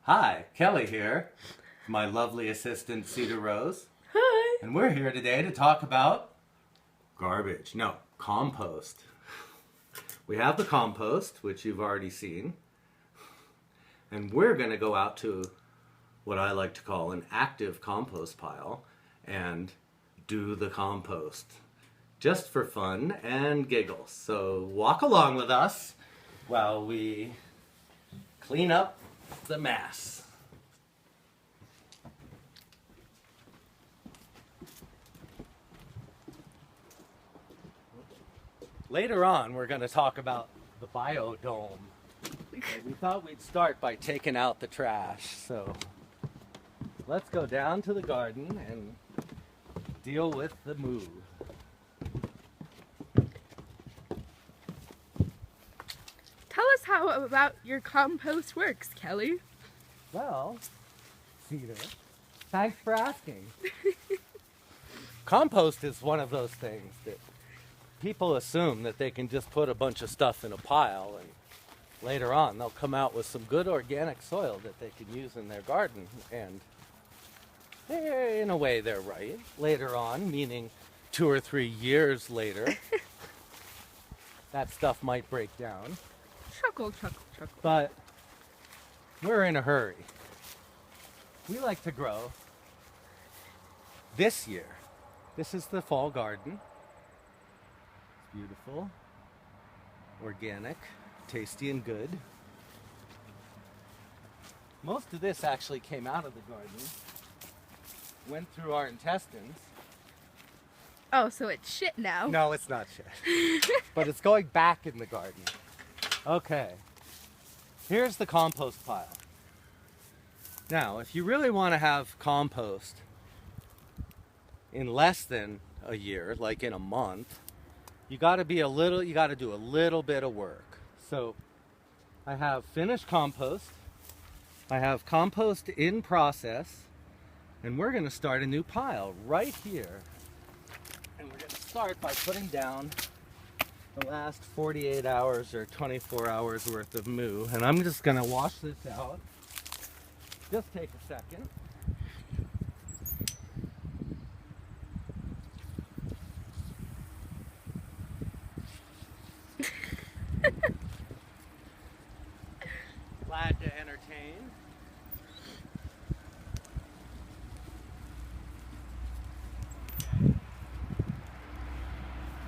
Hi, Kelly here, my lovely assistant Cedar Rose, Hi. and we're here today to talk about garbage. No, compost. We have the compost, which you've already seen, and we're going to go out to what I like to call an active compost pile and do the compost just for fun and giggles. So walk along with us while we clean up the mess. Later on, we're going to talk about the biodome. We thought we'd start by taking out the trash. So let's go down to the garden and deal with the move. Tell us how about your compost works, Kelly. Well, Cedar, thanks for asking. Compost is one of those things that people assume that they can just put a bunch of stuff in a pile and later on they'll come out with some good organic soil that they can use in their garden. And in a way they're right. Later on, meaning 2 or 3 years later, that stuff might break down. Chuckle, chuckle, chuckle. But we're in a hurry. We like to grow this year. This is the fall garden. It's beautiful, organic, tasty and good. Most of this actually came out of the garden, went through our intestines. Oh, so it's shit now. No, it's not shit. But it's going back in the garden. Okay, here's the compost pile. Now, if you really want to have compost in less than a year, like in a month, you got to do a little bit of work. So I have finished compost, I have compost in process, and we're going to start a new pile right here. And we're going to start by putting down the last 48 hours or 24 hours worth of moo. And I'm just going to wash this out. Just take a second. Glad to entertain.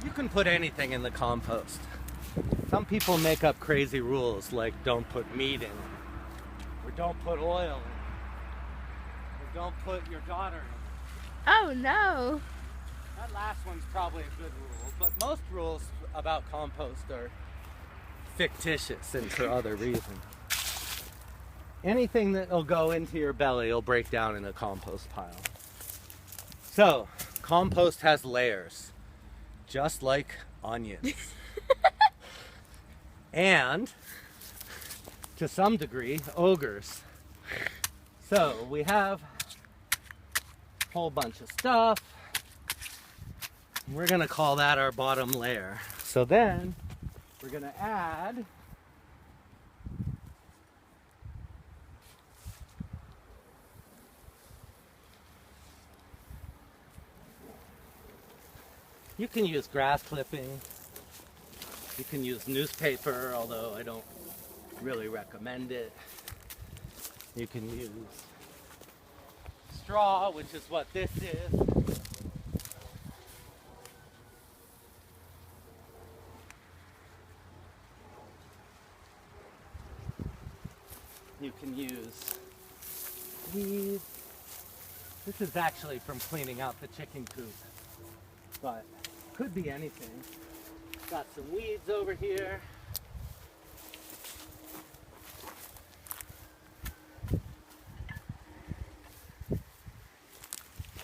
You can put anything in the compost. Some people make up crazy rules like don't put meat in it, or don't put oil in it, or don't put your daughter in it. Oh no. That last one's probably a good rule, but most rules about compost are fictitious and for other reasons. Anything that will go into your belly will break down in a compost pile. So, compost has layers, just like onions. And, to some degree, ogres. So, we have a whole bunch of stuff. We're going to call that our bottom layer. So then, we're going to add you can use grass clipping, you can use newspaper, although I don't really recommend it. You can use straw, which is what this is. You can use weeds. This is actually from cleaning out the chicken coop, but could be anything. Got some weeds over here.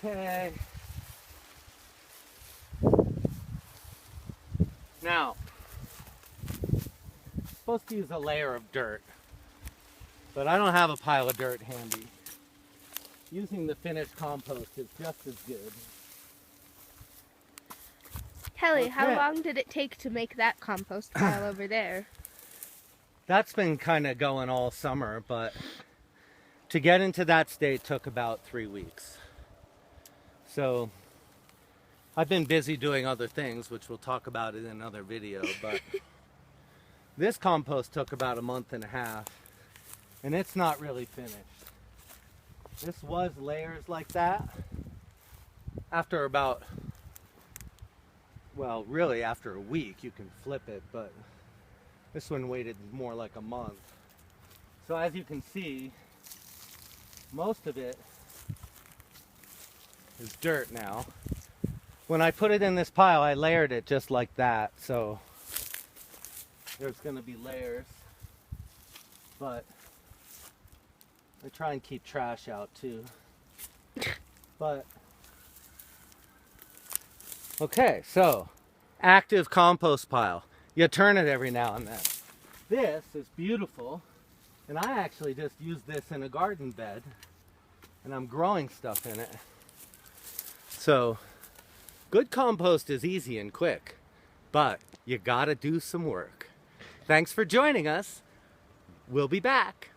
Okay. Now, I'm supposed to use a layer of dirt, but I don't have a pile of dirt handy. Using the finished compost is just as good. Kelly, Okay. how long did it take to make that compost pile over there? That's been kind of going all summer, but to get into that state took about 3 weeks. So I've been busy doing other things, which we'll talk about in another video, but this compost took about a month and a half, and it's not really finished. This was layers like that. After about, well, really after a week you can flip it, but this one waited more like a month. So as you can see, most of it is dirt now. When I put it in this pile, I layered it just like that, so there's going to be layers, but I try and keep trash out too. But okay, so active compost pile. You turn it every now and then. This is beautiful, and I actually just use this in a garden bed, and I'm growing stuff in it. So good compost is easy and quick, but you gotta do some work. Thanks for joining us. We'll be back.